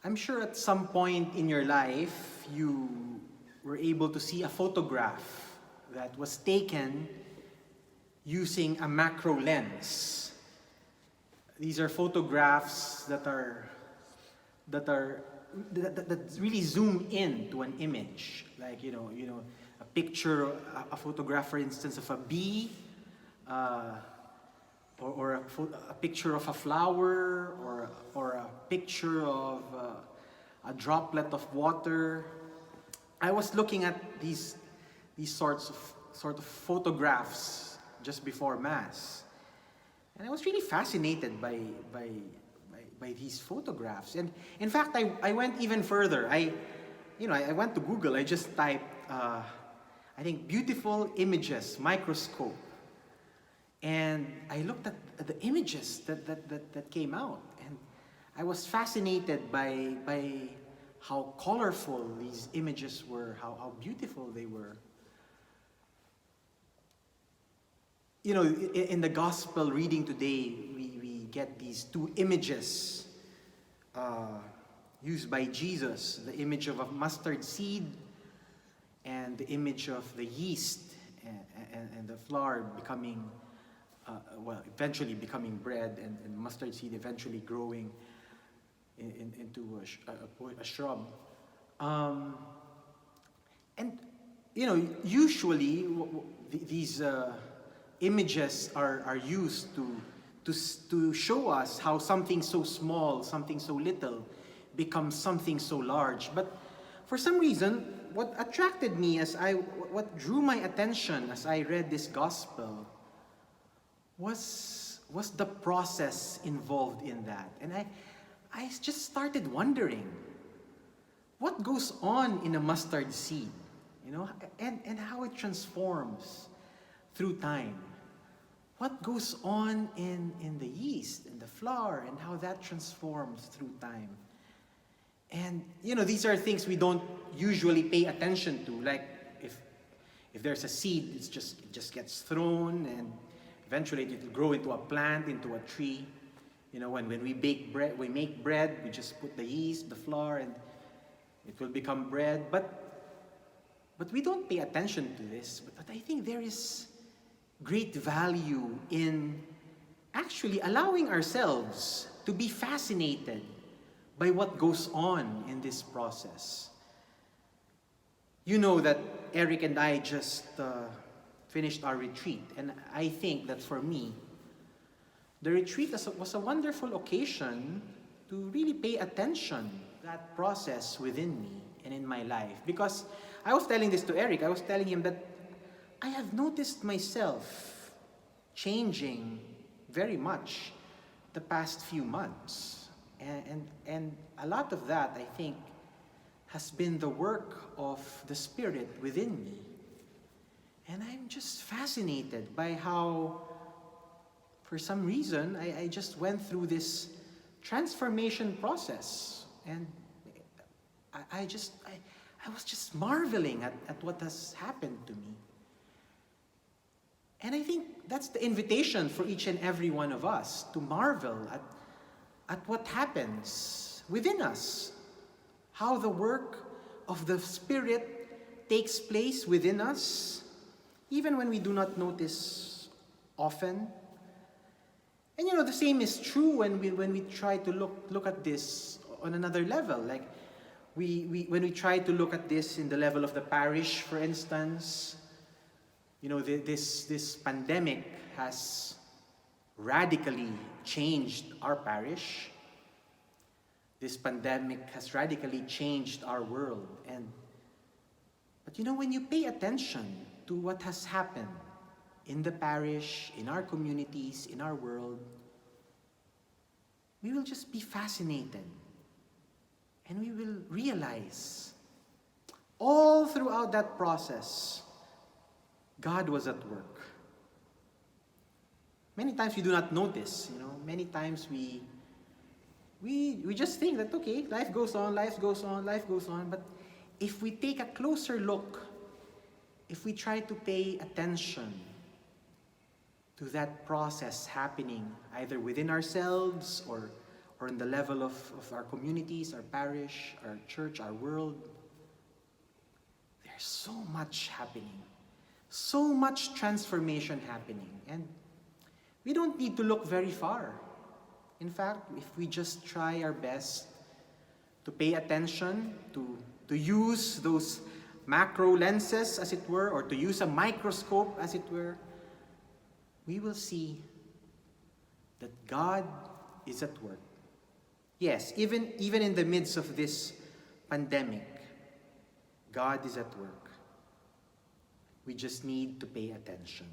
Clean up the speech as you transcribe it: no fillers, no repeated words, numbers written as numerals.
I'm sure at some point in your life you were able to see a photograph that was taken using a macro lens. These are photographs that really zoom in to an image, like a picture, a photograph, for instance, of a bee, uh, or a picture of a flower, or a picture of a droplet of water. I was looking at these sort of photographs just before mass, and I was really fascinated by these photographs. And in fact, I went even further. I went to Google. I just typed, I think, beautiful images microscope, and I looked at the images that came out, and I was fascinated by how colorful these images were, how beautiful they were. In the gospel reading today, we get these two images used by Jesus, the image of a mustard seed and the image of the yeast and the flour becoming, eventually becoming bread, and mustard seed eventually growing into a shrub. And usually these images are used to show us how something so small, something so little, becomes something so large. But for some reason, what drew my attention as I read this gospel was the process involved in that. And I just started wondering, what goes on in a mustard seed, and how it transforms through time. What goes on in the yeast and the flour, and how that transforms through time. And these are things we don't usually pay attention to. Like if there's a seed, it just gets thrown, and eventually it will grow into a plant, into a tree. When we bake bread, we make bread, we just put the yeast, the flour, and it will become bread. But we don't pay attention to this. But I think there is great value in actually allowing ourselves to be fascinated by what goes on in this process. You know that Eric and I just finished our retreat, and I think that for me, the retreat was a wonderful occasion to really pay attention to that process within me and in my life. Because I was telling this to Eric, I was telling him that I have noticed myself changing very much the past few months. And a lot of that, I think, has been the work of the Spirit within me. And I'm just fascinated by how, for some reason, I just went through this transformation process. And I was just marveling at what has happened to me. And I think that's the invitation for each and every one of us, to marvel at what happens within us, how the work of the Spirit takes place within us, even when we do not notice often. And the same is true when we try to look at this on another level. Like when we try to look at this in the level of the parish, for instance. This pandemic has radically changed our parish. This pandemic has radically changed our world. But when you pay attention to what has happened in the parish, in our communities, in our world, we will just be fascinated. And we will realize all throughout that process, God was at work. Many times we do not notice, Many times we just think that, okay, life goes on. But if we take a closer look, if we try to pay attention to that process happening either within ourselves or or in the level of our communities, our parish, our church, our world, there's so much happening. So much transformation happening. And we don't need to look very far. In fact, if we just try our best to pay attention, to use those macro lenses, as it were, or to use a microscope, as it were, we will see that God is at work. Yes, even in the midst of this pandemic, God is at work. We just need to pay attention.